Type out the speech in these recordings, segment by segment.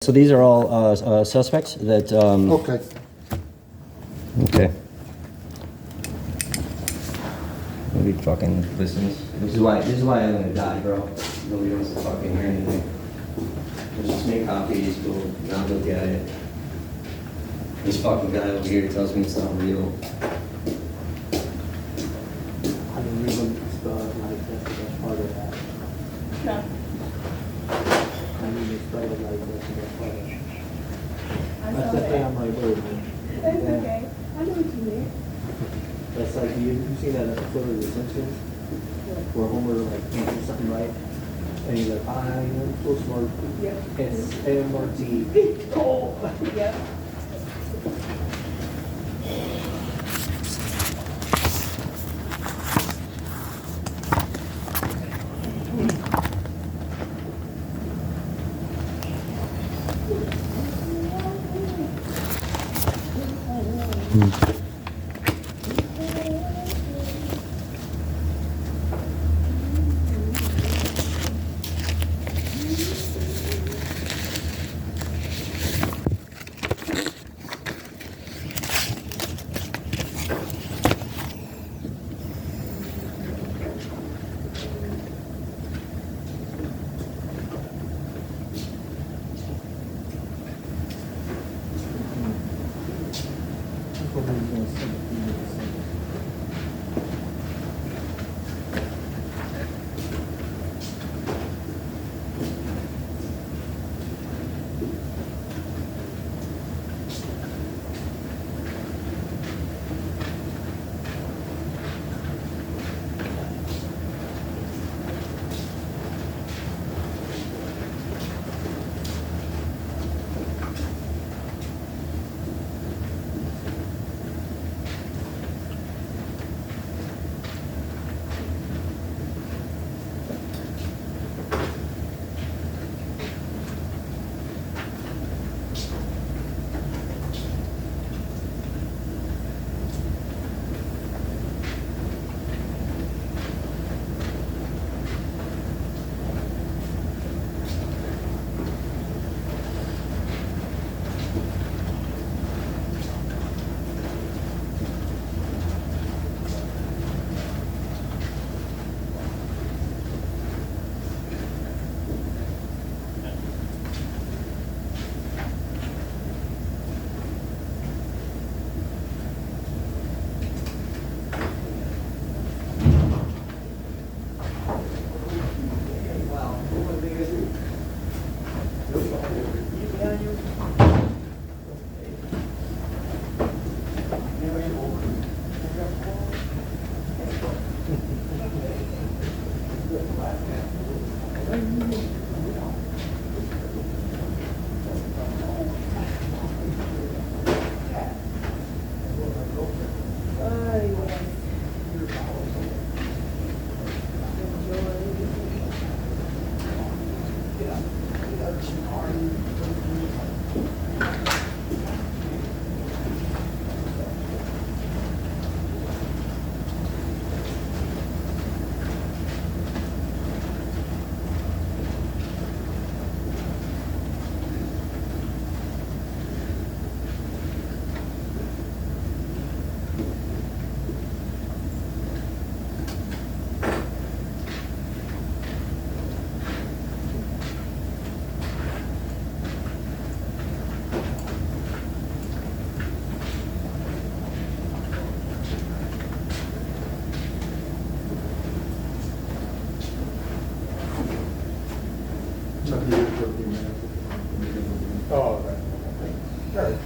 So these are all suspects that... Okay. Okay. Nobody fucking listens. This is why I'm gonna die, bro. Nobody wants to fucking hear anything. Let's just make copies, go not look at it. This fucking guy over here tells me it's not real. I mean, we wouldn't spell it like that, but that's part of that. No. I mean, they spell it like that, but that's part of it. I'm That's the sorry. family word, man. That's Yeah. okay. I know what you mean. That's like, you see that episode of The Simpsons? Where Homer like answers something right, and he's like, I am so smart. Yep. S-M-R-T. Oh! Yep. Oh, okay. All right.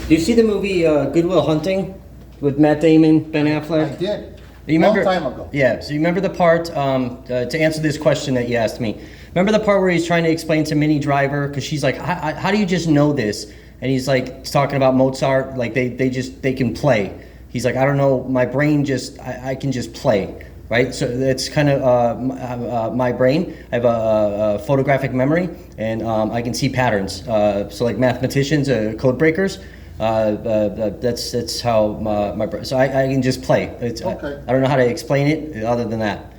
Do you see the movie Good Will Hunting with Matt Damon, Ben Affleck? I did. You remember, Long time ago. Yeah, so you remember the part, to answer this question that you asked me, remember the part where he's trying to explain to Minnie Driver, because she's like, how do you just know this? And he's like, he's talking about Mozart, like they can play. He's like, I don't know, my brain just, I can just play, right? So that's kind of my brain. I have a photographic memory, and I can see patterns. So like mathematicians, code breakers, that's how my brain, so I can just play. Okay. I don't know how to explain it other than that.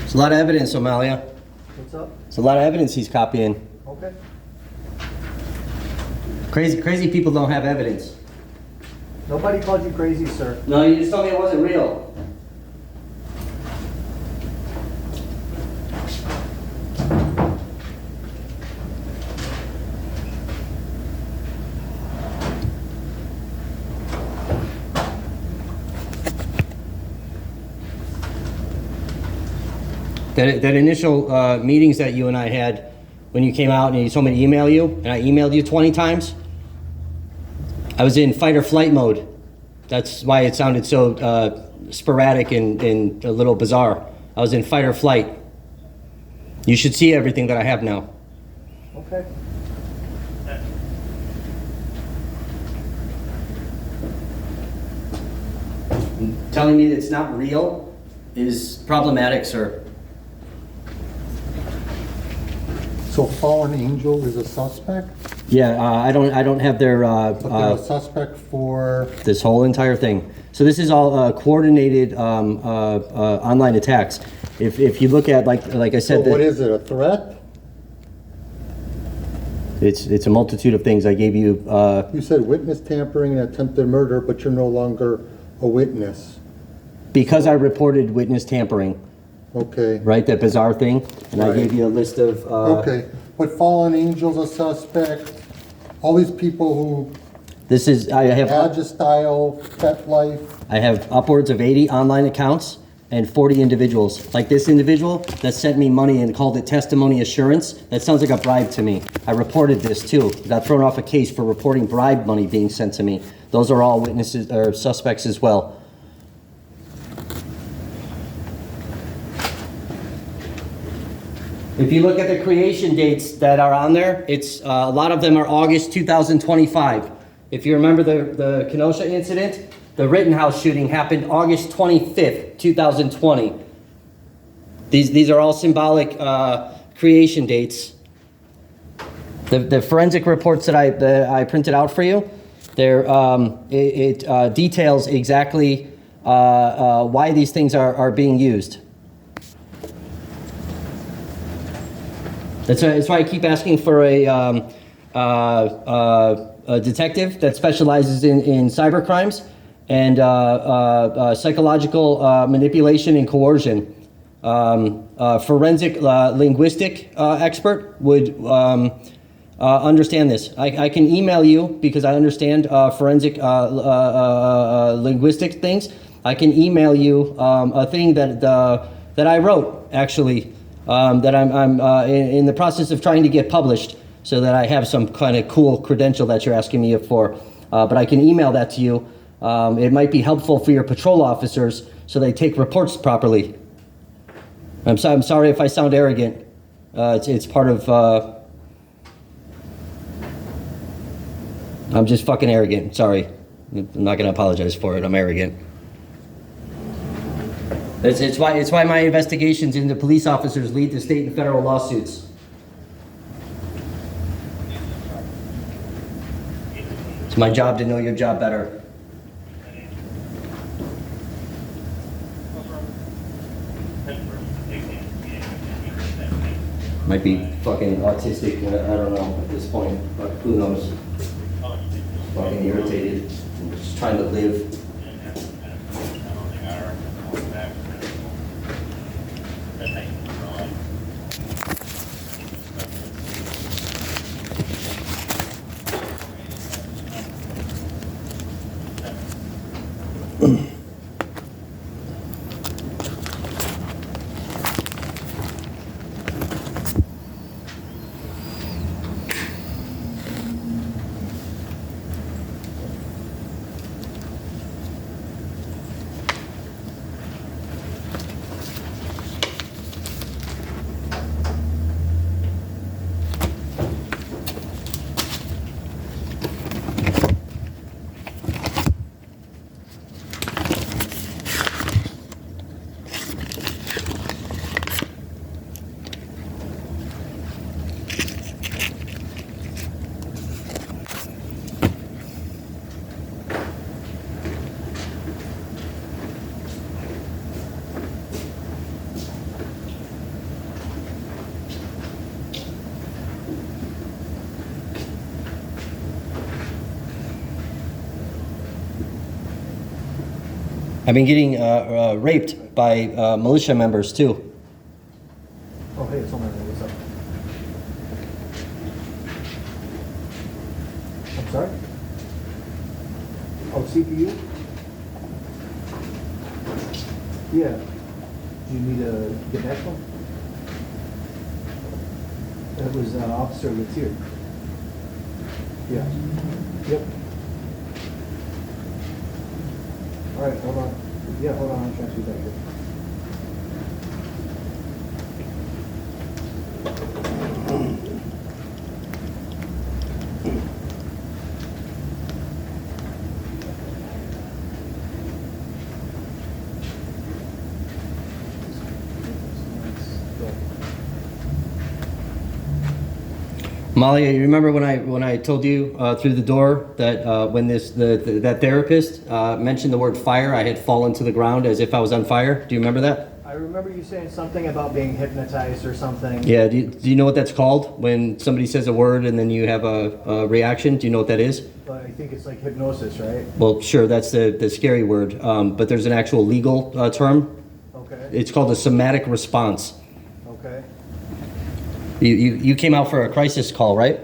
There's a lot of evidence, Amalia. What's up? There's a lot of evidence he's copying. Okay. Crazy people don't have evidence. Nobody called you crazy, sir. No, you just told me it wasn't real. That initial meetings that you and I had when you came out and you told me to email you, and I emailed you 20 times, I was in fight or flight mode. That's why it sounded so sporadic and a little bizarre. I was in fight or flight. You should see everything that I have now. Okay. Telling me that it's not real is problematic, sir. So Fallen Angel is a suspect? Yeah, I don't have their But they're a suspect for, this whole entire thing. So this is all coordinated online attacks. If you look at like I so said, what is it, a threat? it's a multitude of things. I gave you You said witness tampering and attempted murder, but you're no longer a witness. because I reported witness tampering, Okay. right? That bizarre thing, and I Right. gave you a list of. Okay, but Fallen Angel's a suspect. All these people who This is I Adja Style, FetLife, I have upwards of 80 online accounts and 40 individuals. Like this individual that sent me money and called it testimony assurance. That sounds like a bribe to me. I reported this too. Got thrown off a case for reporting bribe money being sent to me. Those are all witnesses or suspects as well. If you look at the creation dates that are on there, it's a lot of them are August 2025. If you remember the Kenosha incident, the Rittenhouse shooting happened August 25th, 2020. These are all symbolic creation dates. The forensic reports that I printed out for you, it details exactly why these things are being used. That's why I keep asking for a detective that specializes in cyber crimes and psychological manipulation and coercion. Forensic linguistic expert would understand this. I can email you because I understand forensic linguistic things. I can email you a thing that I wrote actually. That I'm in the process of trying to get published so that I have some kind of cool credential that you're asking me for. But I can email that to you. It might be helpful for your patrol officers so they take reports properly. I'm sorry if I sound arrogant. It's part of... I'm just fucking arrogant. Sorry. I'm not going to apologize for it. I'm arrogant. It's why my investigations into police officers lead to state and federal lawsuits. It's my job to know your job better. Might be fucking autistic, I don't know at this point, but who knows? Fucking irritated, I'm just trying to live. I've been getting raped by militia members too. Oh, hey, it's on my way. What's up? I'm sorry? Oh, CPU? Yeah. Do you need to get that one? That was an officer that's here. Yeah. Yep. All right, hold on. Yeah, hold on, I'll transfer you back here. Malia, you remember when I told you through the door that when that therapist mentioned the word fire, I had fallen to the ground as if I was on fire? Do you remember that? I remember you saying something about being hypnotized or something. Yeah. Do you know what that's called? When somebody says a word and then you have a reaction? Do you know what that is? But I think it's like hypnosis, right? Well, sure. That's the scary word. But there's an actual legal term. Okay. It's called a somatic response. Okay. You came out for a crisis call, right?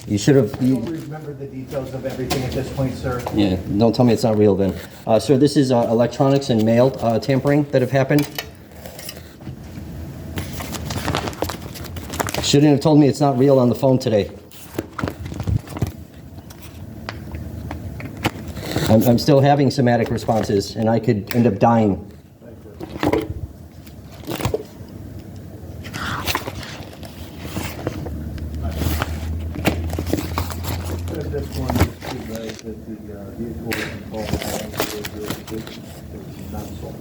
You should have. I don't remember the details of everything at this point, sir. Yeah, don't tell me it's not real then. Sir, this is electronics and mail tampering that have happened. Shouldn't have told me it's not real on the phone today. I'm still having somatic responses, and I could end up dying. At this point, it's too bad that the vehicle was involved in not sold.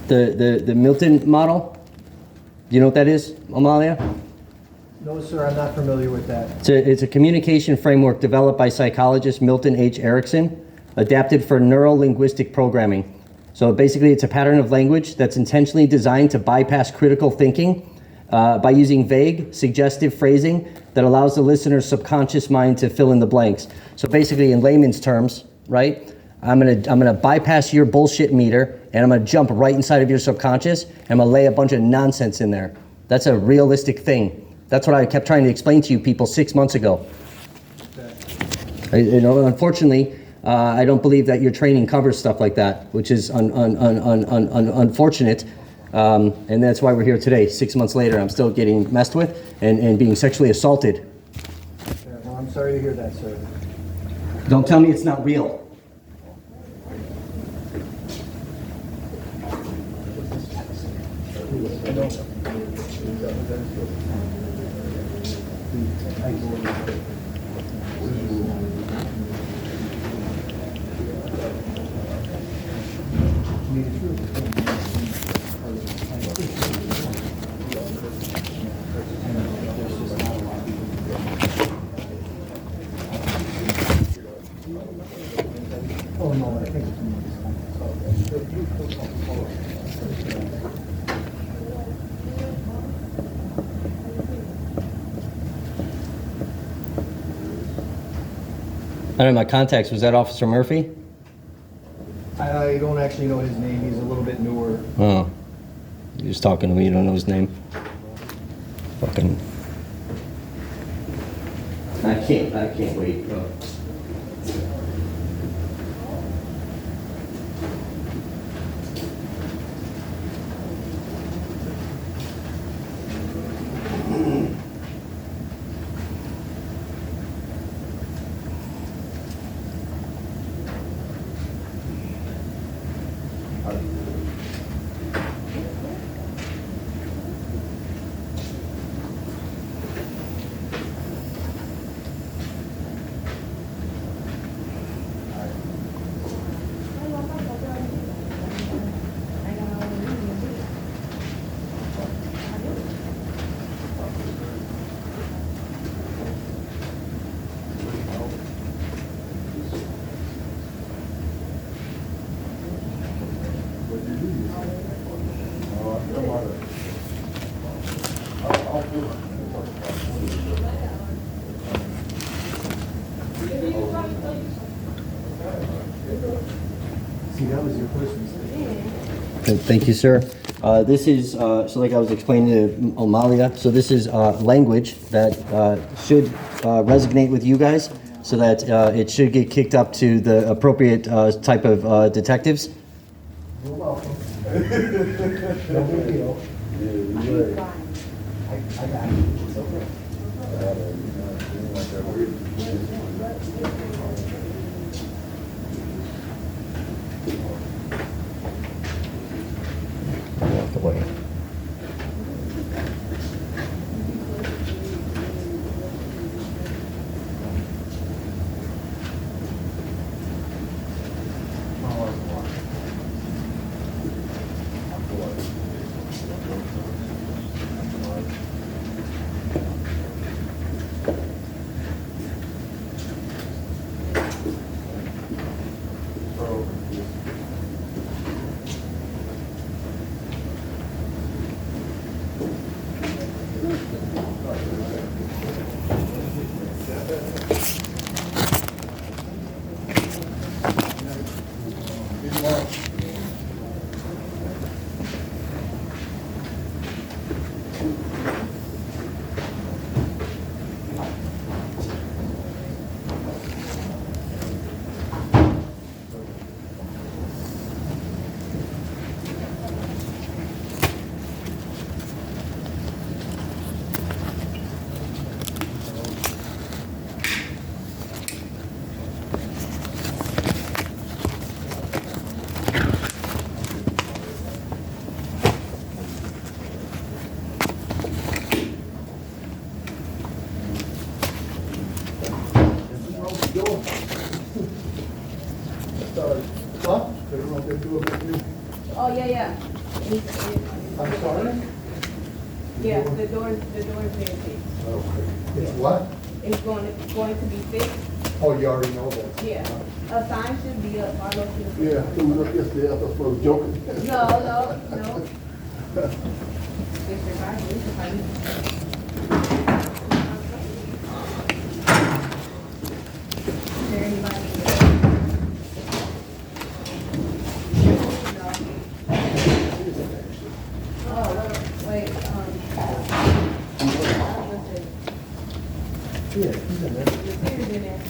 The Milton model. Do you know what that is, Amalia? No, sir, I'm not familiar with that. It's a communication framework developed by psychologist Milton H. Erickson, adapted for neuro-linguistic programming. So basically, it's a pattern of language that's intentionally designed to bypass critical thinking by using vague, suggestive phrasing that allows the listener's subconscious mind to fill in the blanks. So basically, in layman's terms, right? I'm gonna bypass your bullshit meter, and I'm gonna jump right inside of your subconscious, and I'm gonna lay a bunch of nonsense in there. That's a realistic thing. That's what I kept trying to explain to you people 6 months ago. Unfortunately, I don't believe that your training covers stuff like that, which is unfortunate. And that's why we're here today. 6 months later, I'm still getting messed with and being sexually assaulted. Yeah, well, I'm sorry to hear that, sir. Don't tell me it's not real. Oh, no, I think I don't know, my contacts, was that Officer Murphy? I don't actually know his name. He's a little bit newer. Oh. You're just talking to me, you don't know his name. Fucking. I can't wait, bro. See, that was your first mistake. Thank you, sir. This is, so like I was explaining to Amalia, so this is language that should resonate with you guys so that it should get kicked up to the appropriate type of detectives. You're welcome. No big deal. I got you. It's okay. Walk away. Oh, yeah. I'm sorry? Yeah, the door is being fixed. It's what? It's going to be fixed. Oh, you already know that. Yeah. A sign should be up. I'll go to the. Yeah, it was up yesterday, I thought I was joking. No. It's your body, it's your body. Is there anybody? Wait, Yeah, he's in there. the computer's in there.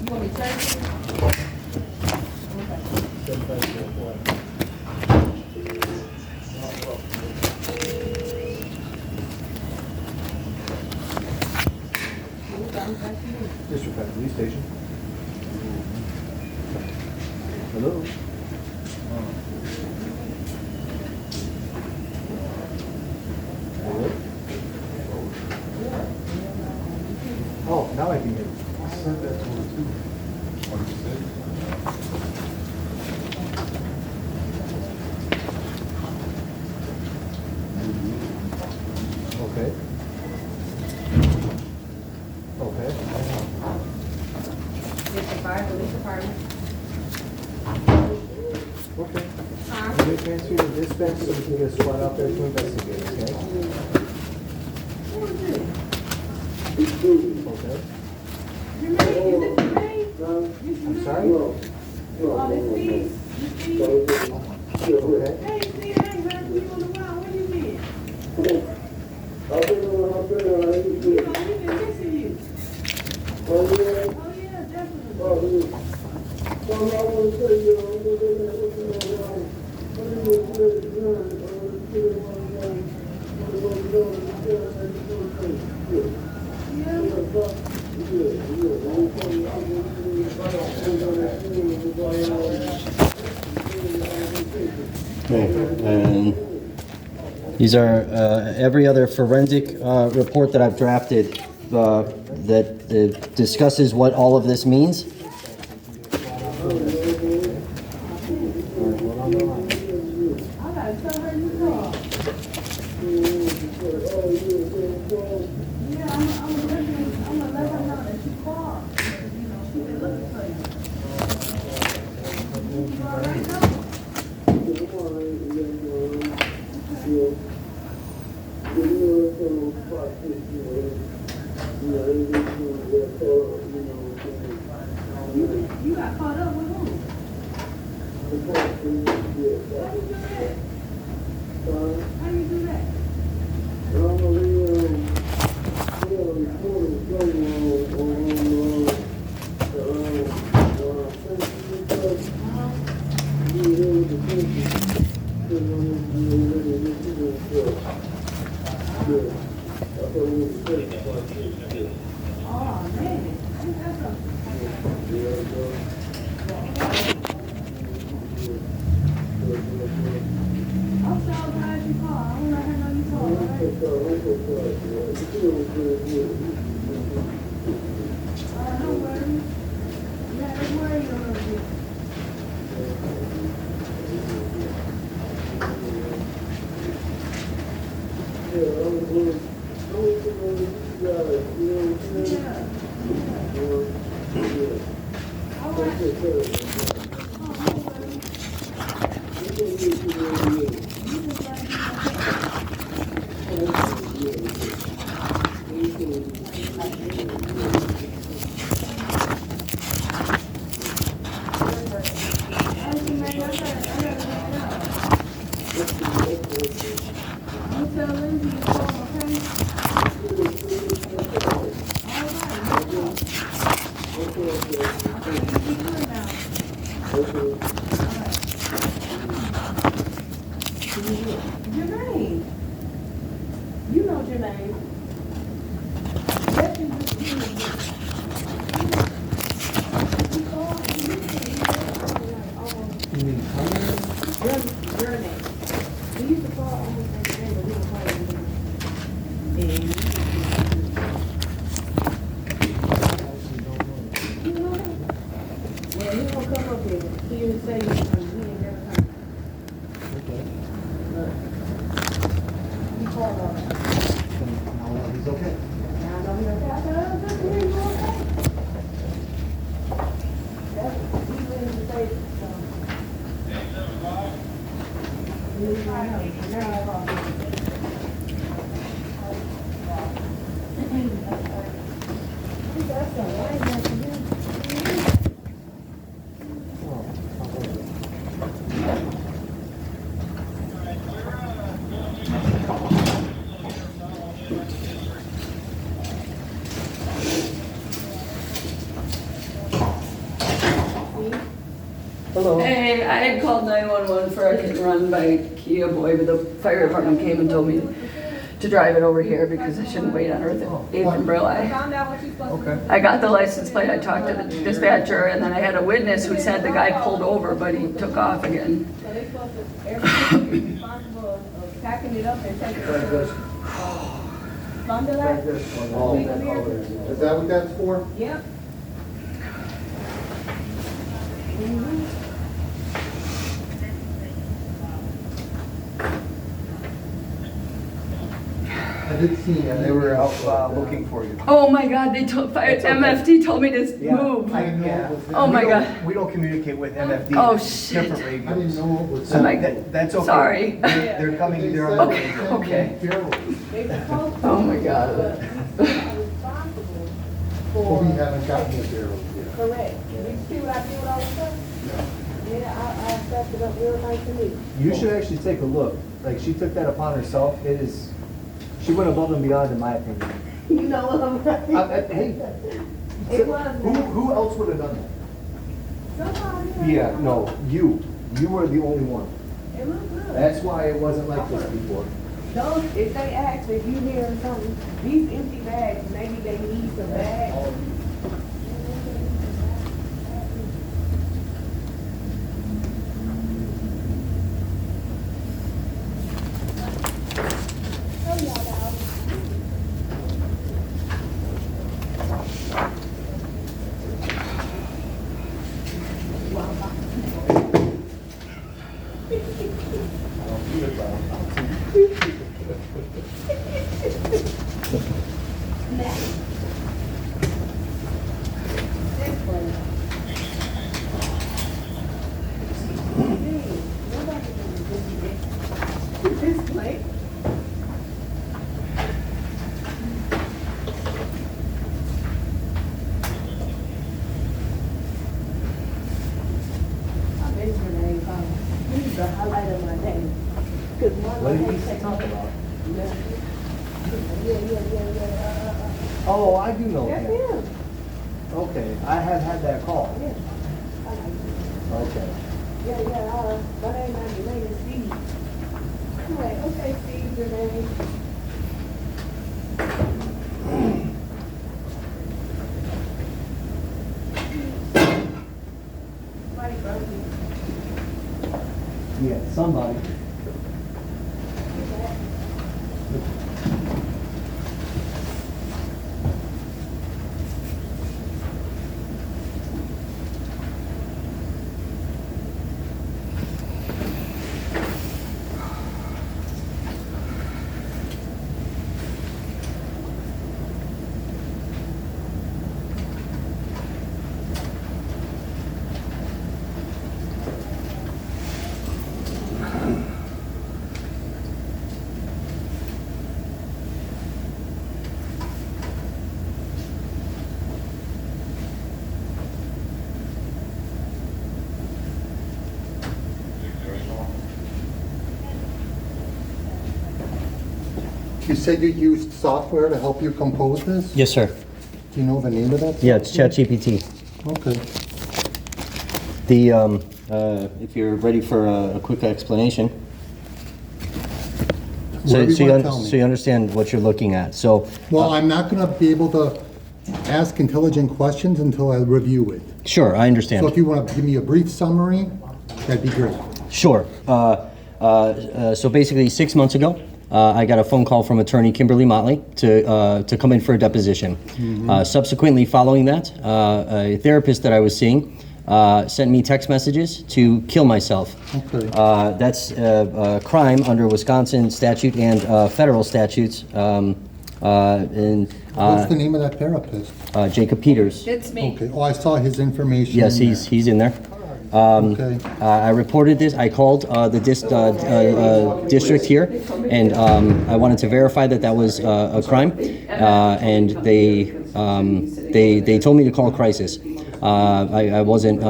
You want me to turn it? District Five Police Station. Hello? Hello? Oh, now I can hear you. Okay. Okay. District 5 Police Department. Okay. Huh? Let me transfer you to dispatch so we can get a squad out there to investigate, okay? Okay. I'm sorry? Oh, this Steve. Okay. Hey, Steve, I ain't heard from you in a while. Where you been? We've been missing you. Oh, yeah, definitely. And these are every other forensic report that I've drafted that discusses what all of this means. I gotta tell her you called. Yeah, I'm gonna let her know that you called. You know, she been looking for you. You all right now? You got caught up with who? How you do that? How you do that? Oh, man. That's I'm so glad you called. I don't let her know you called, right? Don't worry. You had to worry a little bit. All right. Oh, no worries. You just Your name. You know your name. Yes, you your name. We used to call almost like your name, but we don't call it your name. You know that? Well, he won't come up here. He didn't say he ain't never come. He called on it. He's okay. Now I know he's okay. I said, oh, just hear you okay. That's he's willing to say so. He's right now. Now I call him. That's all right. That's all right. Hello. Hey, I had called 911 for a hit and run by Kia Boy, but the fire department came and told me to drive it over here because I shouldn't wait on Earth 8th and Brilli. Found out what you're supposed to do. I got the license plate, I talked to the dispatcher, and then I had a witness who said the guy pulled over, but he took off again. So they're supposed to, everybody is responsible of packing it up and taking it to Fond du Lac? Is that what that's for? Yep. I did see that. They were out looking for you. Oh my God, they told, It's okay. MFT told me to Yeah, move. yeah. Oh my We don't- God. We don't communicate with MFD. Oh, shit. Different I didn't radios. know it was. I'm like, That's okay. sorry. They're coming, They they're said on the they radio. sent Okay. me Carol. They supposed to, Oh my God. but he's not responsible for. Well, we haven't gotten the Carol yet. Correct. Did you see what I did with all the stuff? Yeah, I stepped it up real nice to me. You should actually take a look. Like, she took that upon herself. It is, she went above and beyond, in my opinion. You know what I'm right? Hey, It was. who else would have done that? Somebody. Yeah, no, you. You were the only one. It looked good. That's why it wasn't like this before. Those, if they ask, if you hear something, these empty bags, maybe they need some bags. What did he talk about? Yeah. Oh, I do know That's him. him. Okay, I have had that call. Yeah. I like him. Okay. Yeah, my name is Steve. I'm like, okay, Steve, your name. Somebody broke you. Yeah, somebody. You said you used software to help you compose this? Yes, sir. Do you know the name of that? Yeah, it's software? ChatGPT. Okay. If you're ready for a quick explanation. Whatever you wanna tell me. So you understand what you're looking at. So, Well, I'm not gonna be able to ask intelligent questions until I review it. sure, I understand. So if you wanna give me a brief summary, that'd be great. Sure. So basically, 6 months ago, I got a phone call from attorney Kimberly Motley to come in for a deposition. Subsequently, following that, a therapist that I was seeing sent me text messages to kill myself. Okay. That's a crime under Wisconsin statute and federal statutes. What's the name of that therapist? Jacob Peters. It's me. Okay, oh, I saw his information. Yes, in he's in there. Okay. I reported this. I called the district here, and I wanted to verify that that was a crime. And they told me to call crisis. I wasn't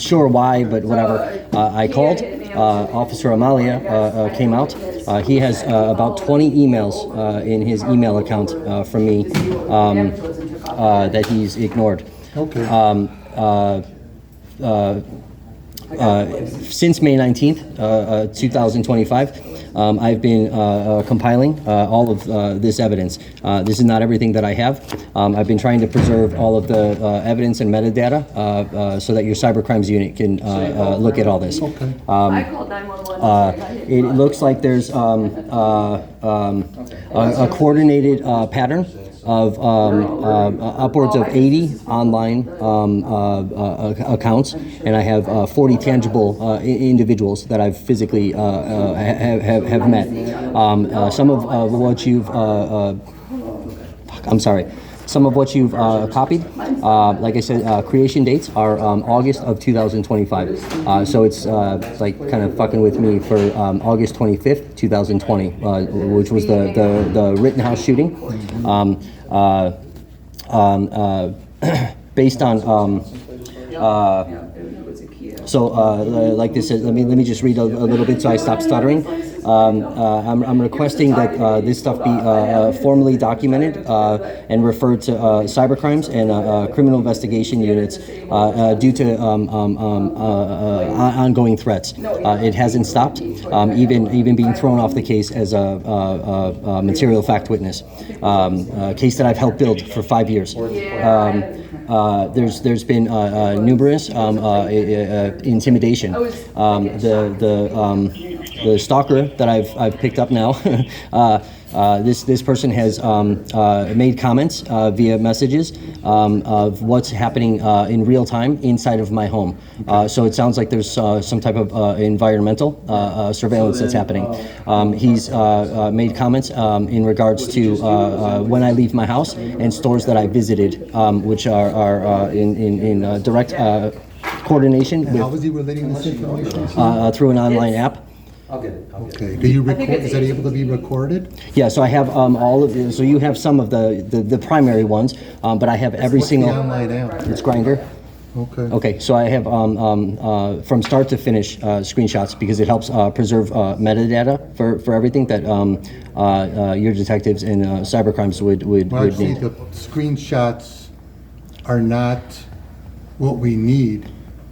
sure why, but whatever. I called. Officer Amalia came out. He has about 20 emails in his email account from me that he's ignored. Okay. Since May 19th, 2025, I've been compiling all of this evidence. This is not everything that I have. I've been trying to preserve all of the evidence and metadata so that your cybercrimes unit can look at all this. Okay. I called 911. It looks like there's a coordinated pattern of upwards of 80 online accounts, and I have 40 tangible individuals that I've physically have met. Some of what you've some of what you've copied, like I said, creation dates are August of 2025. So it's like kind of fucking with me for August 25th, 2020, which was the Rittenhouse shooting. Based on so like this is, let me just read a little bit so I stop stuttering. I'm requesting that this stuff be formally documented and referred to cybercrimes and criminal investigation units due to ongoing threats. It hasn't stopped, even being thrown off the case as a material fact witness. A case that I've helped build for 5 years. There's been numerous intimidation. The stalker that I've picked up now, this person has made comments via messages of what's happening in real time inside of my home. So it sounds like there's some type of environmental surveillance that's happening. He's made comments in regards to when I leave my house and stores that I visited, which are in direct coordination And how with was he relating this information to? through an online app. Okay, do you record, is that able to be recorded? Yeah, so I have all of the, so you have some of the primary ones, but I have every What's the single. online app? It's Grindr. Okay. Okay, so I have from start to finish screenshots because it helps preserve metadata for everything that your detectives and cybercrimes would Well, actually, need. the screenshots are not what we need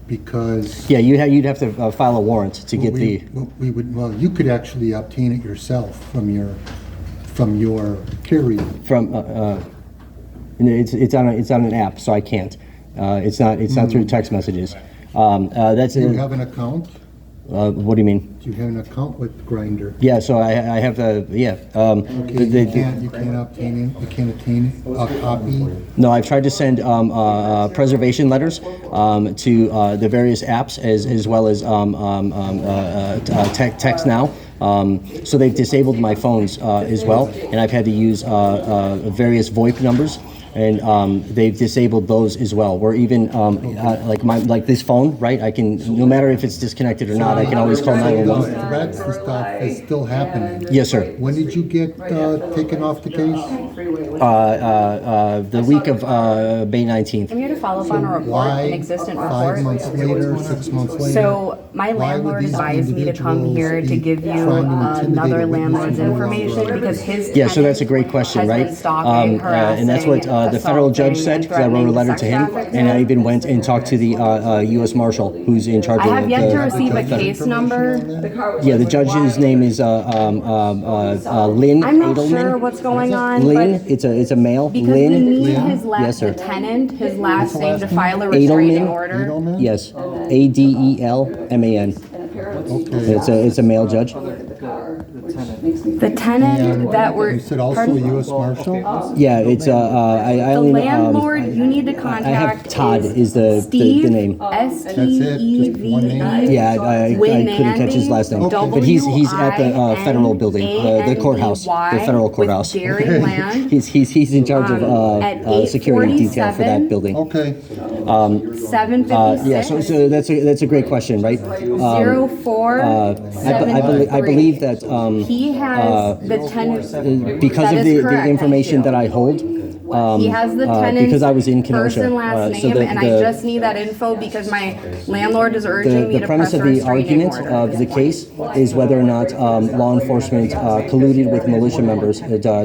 because. Yeah, you'd have to file a warrant to get Well, you could actually obtain it yourself from your carrier. It's on an app, so I can't. It's not through text messages. That's Do you have an account? what do you mean? Do you have an account with Grindr? Yeah, so I have the Okay, you can't obtain a copy? No, I've tried to send preservation letters to the various apps as well as text now. So they've disabled my phones as well, and I've had to use various VoIP numbers, and they've disabled those as well. Where even like this phone, right? I can, no matter if it's disconnected or not, I can always call 911. Threats and stuff is still happening. Yes, sir. When did you get taken off the case? The week of May 19th. I'm here to follow up on a report, Why an existent 5 report. months later, 6 months later? So my Why would landlord these advised me to come individuals here to be give you trying to intimidate another a witness landlord's and information because his Yeah, so that's a tenant great question, has right? been stalking, And that's what harassing, the federal judge assaulting, said, because I wrote a letter to him, threatening and I sex even went and talked to the U.S. Marshal, who's in charge I of have yet to receive a Judge got case information number. on that? Yeah, the judge's name is Lynn I'm not Edelman. sure what's going on, Lynn, but it's a male. because we Lynn. need Lynn? his Yes, sir. the tenant, his last the name last to name? file a restraining Edelman? order. Edelman? Yes, Adelman. Okay. It's a male judge. The tenant that we're. You said also a pardon? U.S. Marshal? Yeah, it's I The only landlord you need to I have contact Todd is the Steve, name. That's it, just one name? Yeah, I couldn't catch his last name, but he's at the federal building, the courthouse, the federal courthouse. He's in charge of security detail for that building. Okay. 756. Yeah, so that's a great question, right? 04 I believe that he has the tenant. because That of is the correct. information that I hold. He has the tenant's because I was in Kenosha. first and last So name, the- and I the- just need that info because my landlord is urging me The to premise press of a the restraining argument order. of the case is whether or not law enforcement colluded with militia members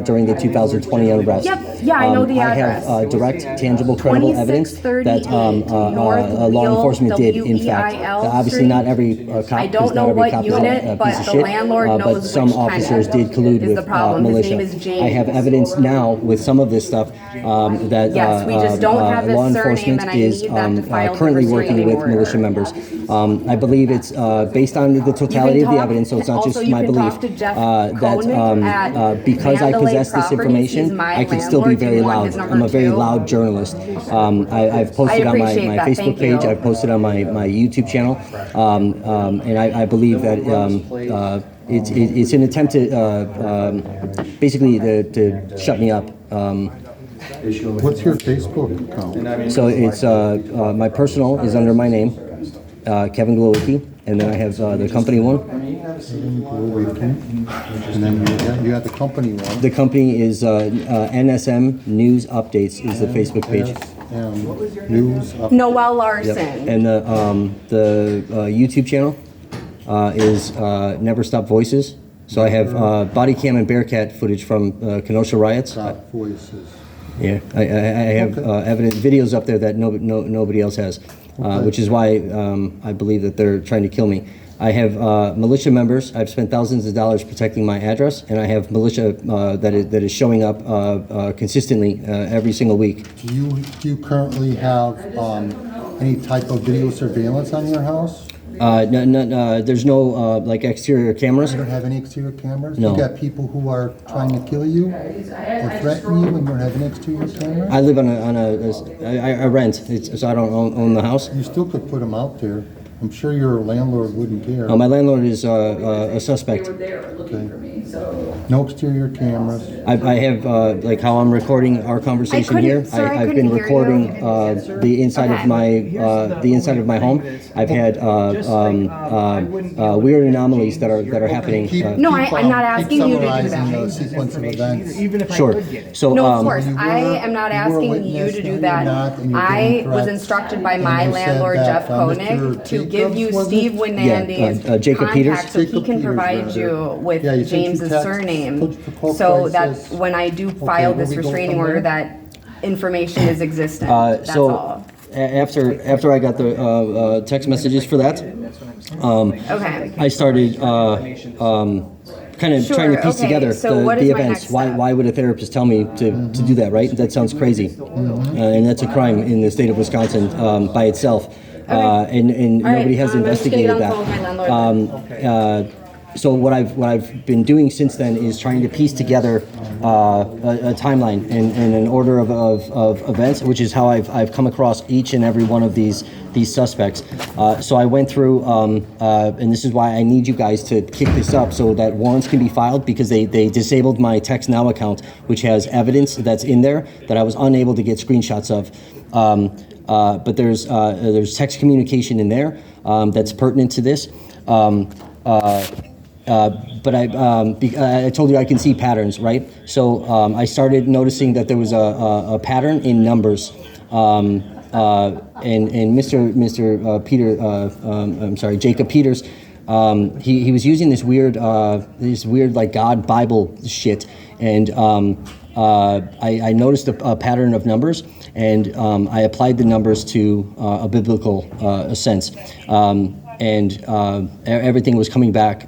during the 2020 unrest. Yep, yeah, I know the I address. have direct, tangible, credible evidence that 2638 North law Wheel, enforcement did, in fact. WEIL Obviously, not Street. every cop, I because don't not know every what cop is unit, a but piece of the shit, landlord but knows some which officers tenant did collude is with the problem. His militia. name is James. I have evidence now with some of this stuff that Yes, we just don't have his law surname, enforcement and I is need that to file the currently working restraining with order. militia members. I believe it's based on the totality of the evidence, so it's not just also, you my can belief talk to Jeff that Koenig at because I Mandalay possess this Properties. He's information, my I can still be landlord. Do very you want loud. his number I'm a very too? loud journalist. I've posted on my appreciate that. Facebook Thank page. you. I've posted on my YouTube channel, and I believe that it's an attempt to basically to shut me up. What's your Facebook account? So it's my personal is under my name, Kevin Glowicki, and then I have the company one. And then you have the company one. The company is NSM News Updates is the Facebook page. News. Noel Yep. Larson. And the YouTube channel is Never.Stop.Voices. So I have body cam and Bearcat footage from Kenosha riots. Stop Voices. Yeah, I have evidence, videos up there that nobody else has, which is why I believe that they're trying to kill me. I have militia members. I've spent thousands of dollars protecting my address, and I have militia that is showing up consistently every single week. Do you currently have any type of video surveillance on your house? No, there's no like exterior cameras. You don't have any exterior cameras? No. You got people who are trying to kill you or threaten you and you don't have an exterior camera? I live I rent, so I don't own the house. You still could put them out there. I'm sure your landlord wouldn't care. My landlord is a They suspect. were there looking for me, so. No exterior cameras. I have, like how I'm recording our conversation here. Sir, I I've been couldn't hear recording you. the inside of my home. I've had weird anomalies that are happening. No, I'm not asking you to do that. Summarizing the sequence of events. Even if I Sure. could get it. So, No, of course, you were- I am not you were a asking you witness, to no, do you're that. not, and you're I getting was threats, instructed by and my you said landlord, that, Jeff Koenig, Mr. to give you Jacobs, was Steve it? Winandy's Jacob Peters. contact so he Jacob can Peters, provide rather. you with Yeah, you said you James's text- surname, for so that crisis. when I do Okay, file where this we go restraining from order, there? that information is existent. That's so all. after I got the text messages for that, Okay. I started kind of Sure, trying to piece okay, together so what the is my events. next Why step? why would a therapist tell me to do that? Right? That sounds crazy, and that's a crime in the state of Wisconsin by itself. And All right, nobody has I'm gonna just get investigated on the phone with my landlord. so what I've been doing since then is trying to piece together a timeline and an order of events, which is how I've come across each and every one of these suspects. So I went through, and this is why I need you guys to kick this up so that warrants can be filed, because they disabled my Text Now account, which has evidence that's in there that I was unable to get screenshots of. But there's text communication in there that's pertinent to this. But I told you I can see patterns, right? So I started noticing that there was a pattern in numbers. And Mr. Jacob Peters, he was using this weird like God Bible shit, and I noticed a pattern of numbers, and I applied the numbers to a biblical sense. And everything was coming back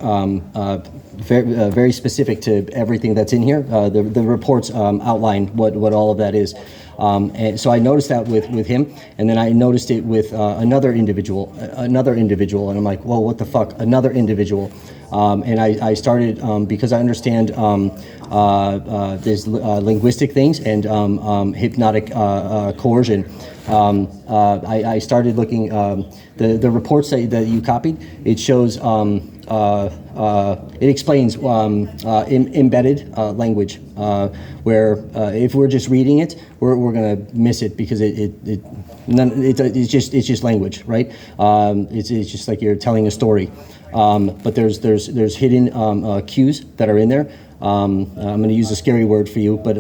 very specific to everything that's in here. The reports outline what all of that is. And so I noticed that with him, and then I noticed it with another individual, and I'm like, whoa, what the fuck, another individual. And I started, because I understand there's linguistic things and hypnotic coercion. I started looking, the reports that you copied, it shows, it explains embedded language, where if we're just reading it, we're gonna miss it, because it's just language, right? It's just like you're telling a story. But there's hidden cues that are in there. I'm going to use a scary word for you, but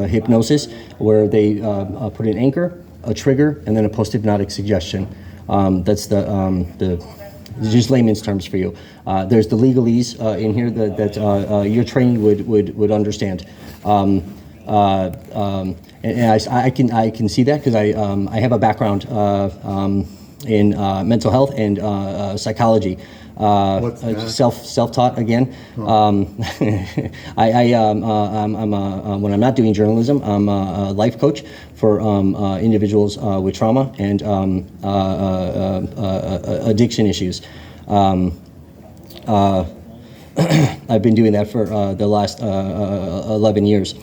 hypnosis, where they put an anchor, a trigger, and then a post-hypnotic suggestion. That's the just layman's terms for you. There's the legalese in here that your trained would understand. And I can see that, because I have a background in mental health and psychology. What's that? Self-taught again. I'm when I'm not doing journalism, I'm a life coach for individuals with trauma and addiction issues. I've been doing that for the last 11 years.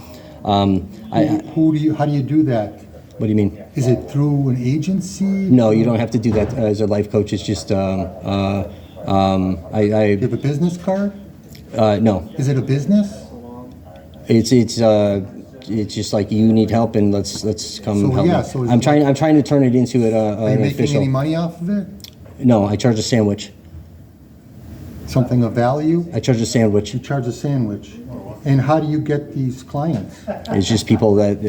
How do you do that? What do you mean? Is it through an agency? No, you don't have to do that as a life coach. It's just Do you have a business card? no. Is it a business? It's just like, you need help, and let's come So, help yeah, me. so is I'm it- trying to turn it into Are you an making official. any money off of it? No, I charge a sandwich. Something of value? I charge a sandwich. You charge a sandwich. And how do you get these clients? It's just people that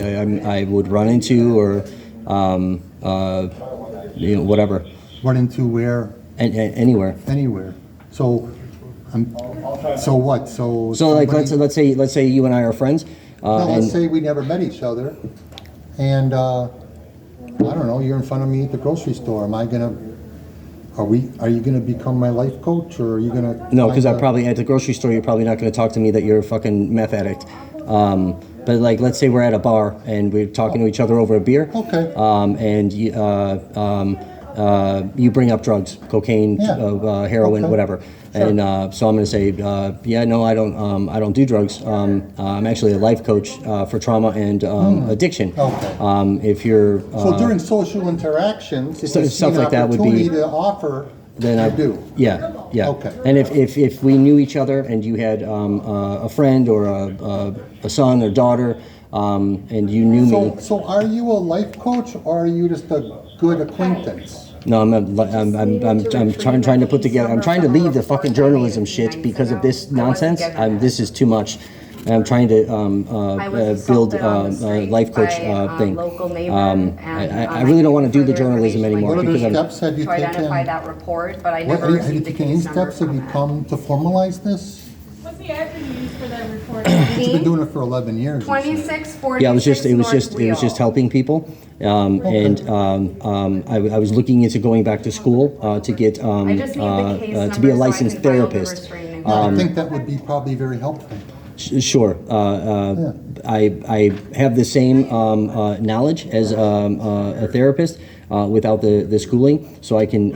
I would run into, or whatever, Run into where? anywhere. Anywhere. So, so what? So like somebody- let's say you and I are friends. No, let's and say we never met each other, and I don't know, you're in front of me at the grocery store. Are you gonna become my life coach, or are you gonna? no, because find I a- probably at the grocery store, you're probably not going to talk to me that you're a fucking meth addict. But like, let's say we're at a bar and we're talking to each other over a beer. Okay. And you bring up drugs, cocaine, Yeah. heroin, Okay. whatever. Sure. And so I'm going to say, yeah, no, I don't do drugs. I'm actually a life coach for trauma and addiction. Okay. If you're So during social interactions, if you see stuff an like that would be- opportunity to offer, then you I do. Yeah, yeah. Okay. And if we knew each other and you had a friend or a son or daughter, and you knew me. So are you a life coach or are you just a good acquaintance? No, I'm trying to put together. I'm trying to leave the fucking journalism shit because of this nonsense. This is too much. And I'm trying to build a life coach thing. I really don't want to do the journalism anymore What other because I'm. steps have you To taken? identify that report, but I What, never have you received a taken any case number steps? Have from you that. come to formalize this? What's the address you use for that report? You've been doing it for 11 years. you said. 2646 Yeah, it was just helping people, and I was looking into going back to school to get I just need the case number to be a so I licensed can file the therapist. restraining I think that would be probably very helpful. Sure. I have the same knowledge as a therapist without the schooling, so I can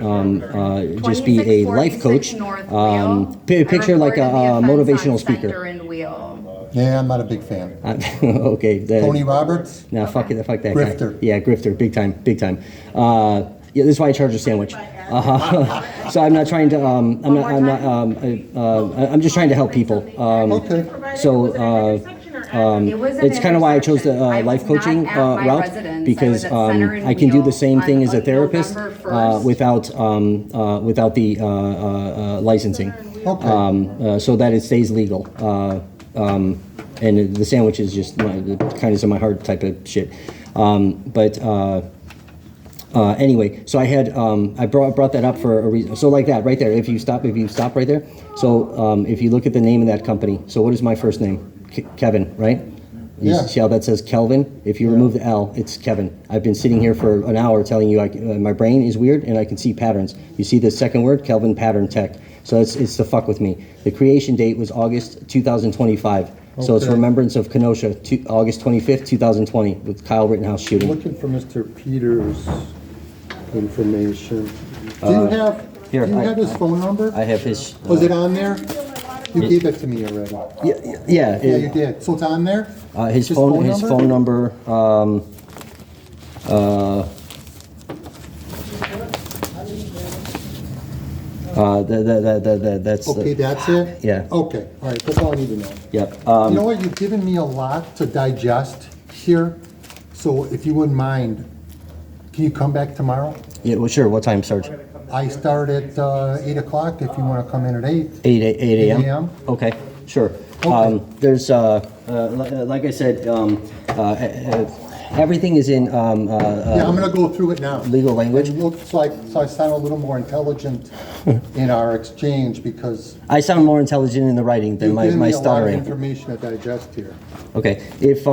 just be a life coach. 2646 North Wheel. Picture I like a reported the offense motivational on speaker. Center and Wheel. Yeah, I'm not a big fan. Okay. Tony Roberts? Nah, fuck it, fuck that Grifter. guy. Yeah, grifter, big time, big time. Yeah, this is why I charge a sandwich. So I'm not trying to. I'm just trying to help people. Okay. So it's kind of why I chose the life coaching route because I can do the same thing as a therapist without the licensing, so that it stays legal. And the sandwich is just kind of in my heart type of shit. Anyway, so I had I brought that up for a reason. So like that right there. If you stop right there. So if you look at the name of that company. So what is my first name? Kevin, right? You Yeah. see how that says Kelvin? If you remove the L, it's Kevin. I've been sitting here for an hour telling you my brain is weird and I can see patterns. You see the second word, Kelvin Pattern Tech. So it's to fuck with me. The creation date was August 2025. So it's Okay. Remembrance of Kenosha, August 25th, 2020, with Kyle Rittenhouse shooting. Looking for Mr. Peters' information. Do you have his phone number? I have his. Was it on there? You gave it to me already. Yeah. Yeah, you did. So it's on there? His phone number. That's. Okay, that's it? Yeah. Okay, all right, that's all I need to know. Yep. You know what, you've given me a lot to digest here, so if you wouldn't mind, can you come back tomorrow? Yeah. Well, sure. What time, Sarge? I start at 8 o'clock if you want to come in at 8. 8 a.m. 8 a.m.? Okay. Sure. Okay. There's like I said, everything is in Yeah, I'm gonna go through it now. legal language. And look, so I sound a little more intelligent in our exchange because I sound more intelligent in the writing than you've given my me a lot of stuttering. information to digest here. Okay, if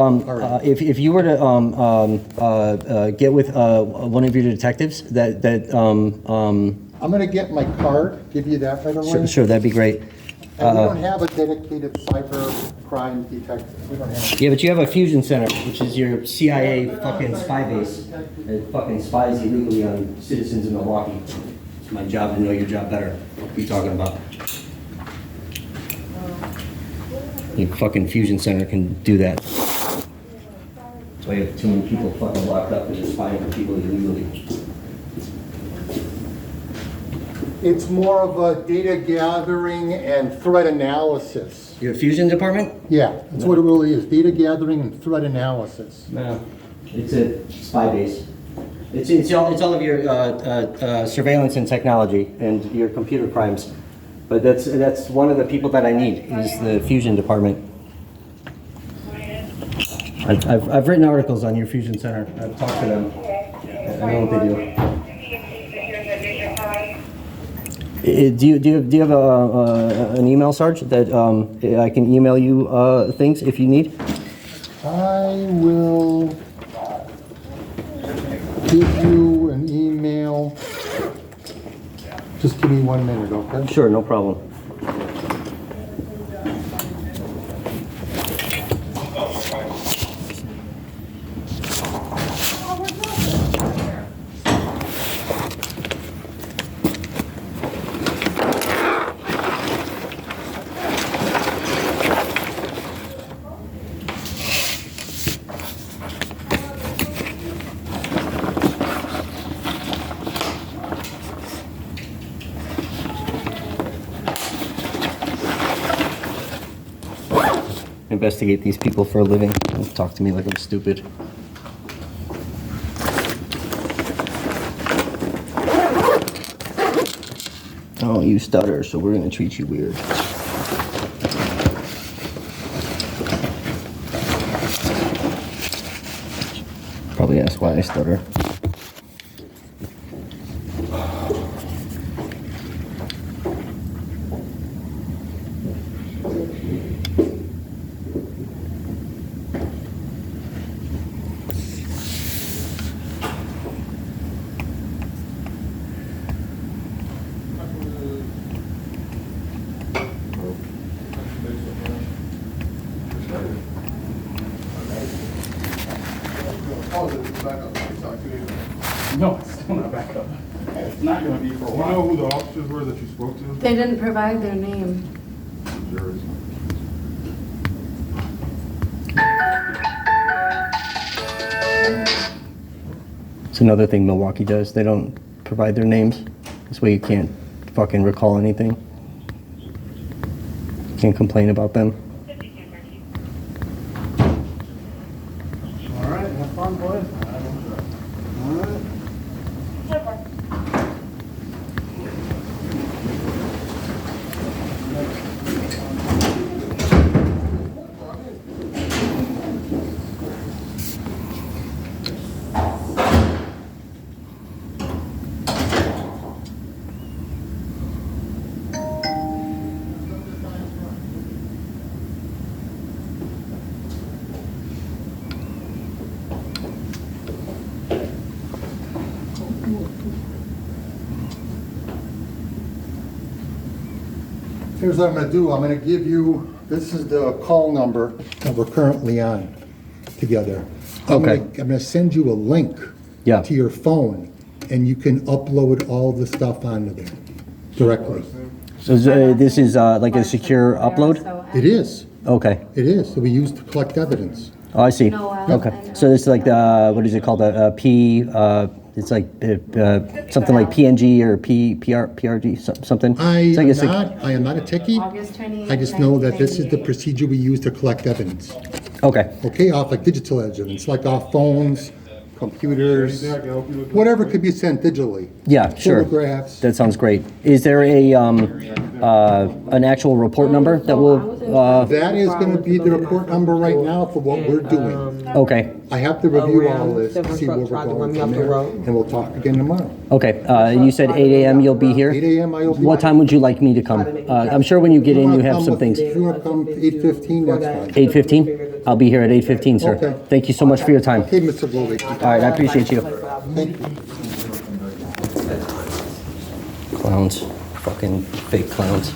you were to get with one of your detectives, I'm gonna get my card, give you that right away. sure, that'd be great. And we don't have a dedicated cyber crime detective. We don't have. Yeah, but you have a fusion center, which is your CIA fucking spy base that fucking spies illegally on citizens in Milwaukee. It's my job to know your job better. What are you talking about? Your fucking fusion center can do that. That's why you have too many people fucking locked up because they're spying on people illegally. It's more of a data gathering and threat analysis. Your fusion department? Yeah, that's what it really is, data gathering and threat analysis. No, it's a spy base. It's all of your surveillance and technology and your computer crimes. But that's one of the people that I need is the fusion department. I've written articles on your fusion center. I've talked to them. I know what they do. Do you have an email, Sarge, that I can email you things if you need? I will give you an email. Just give me 1 minute, okay? Sure, no problem. investigate these people for a living. Don't talk to me like I'm stupid. Oh, you stutter, so we're gonna treat you weird. Probably ask why I stutter. No, it's still not back up. It's not gonna be for a Do you know while. who the officers were that you spoke to? They didn't provide their name. Jurors. It's another thing Milwaukee does. They don't provide their names. This way you can't fucking recall anything. Can't complain about them. All right, have fun, boys. All right. Here's what I'm gonna do. I'm gonna give you, this is the call number that we're currently on together. Okay. I'm gonna send you a link Yeah. to your phone, and you can upload all the stuff onto there directly. So this is like a secure upload? It is. Okay. It is. So we use to collect evidence. Oh, I see. Noel Okay. and- So this is like the, what is it called? It's like something like PNG or PRG, something. I So am guess not a techie. August 28th, I just know that this is the 1998. procedure we use to collect evidence. Okay. Okay, off like digital evidence, like off phones, computers, Anything I can help you with? whatever could be sent digitally. Yeah, sure. Photographs. That sounds great. Is there a an actual report number that will? That is gonna be the report number right now for what we're doing. Okay. I have to review all this to see where we're going from there, and we'll talk again tomorrow. Okay. You said 8 a.m. You'll be here. 8 a.m. I'll be. What time would you like me to come? I'm sure when you get in, you have some things. If you wanna come 8:15, that's fine. 8:15. I'll be here at 8:15, sir. Okay. Thank you so much for your time. Okay, Mr. Bovee. All right. I appreciate you. Thank you. Clowns. Fucking fake clowns.